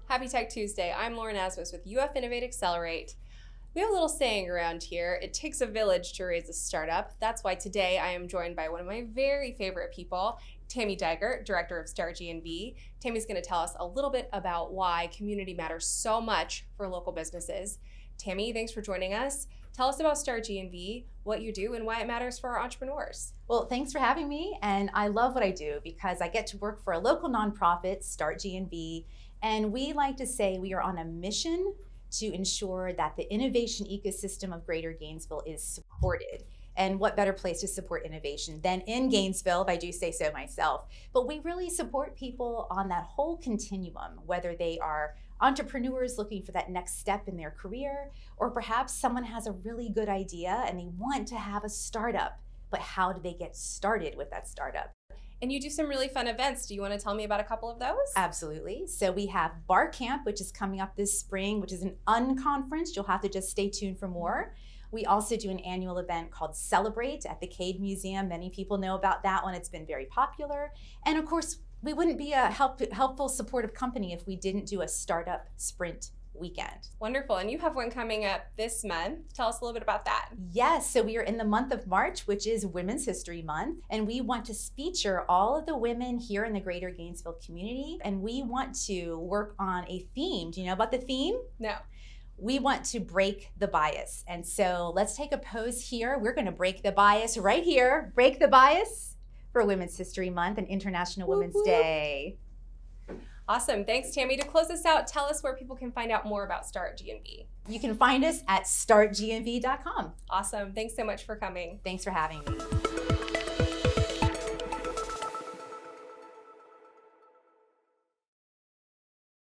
Happy Tech Tuesday. I'm Lauren Asmus with UF Innovate Accelerate. We have a little saying around here, it takes a village to raise a startup. That's why today I am joined by one of my very favorite people, Tammy Dygert, Director of StartGNV. Tammy's going to tell us a little bit about why community matters so much for local businesses. Tammy, thanks for joining us. Tell us about StartGNV, what you do, and why it matters for our entrepreneurs. Well, thanks for having me, and I love what I do because I get to work for a local nonprofit, StartGNV, and we like to say we are on a mission to ensure that the innovation ecosystem of Greater Gainesville is supported. And what better place to support innovation than in Gainesville, if I do say so myself. But we really support people on that whole continuum, whether they are entrepreneurs looking for that next step in their career, or perhaps someone has a really good idea and they want to have a startup, but how do they get started with that startup? And you do some really fun events. Do you want to tell me about a couple of those? Absolutely. So we have Bar Camp, which is coming up this spring, which is an unconference. You'll have to just stay tuned for more. We also do an annual event called Celebrate at the Cade Museum. Many people know about that one. It's been very popular. And of course, we wouldn't be a helpful, supportive company if we didn't do a startup sprint weekend. Wonderful. And you have one coming up this month. Tell us a little bit about that. Yes, so we are in the month of March, which is Women's History Month, and we want to feature all of the women here in the Greater Gainesville community, and we want to work on a theme. Do you know about the theme? No. We want to break the bias. And so let's take a pose here. We're going to break the bias right here. Break the bias for Women's History Month and International Women's Day. Awesome. Thanks, Tammy. To close this out, tell us where people can find out more about StartGNV. You can find us at startgnv.com. Awesome. Thanks so much for coming. Thanks for having me.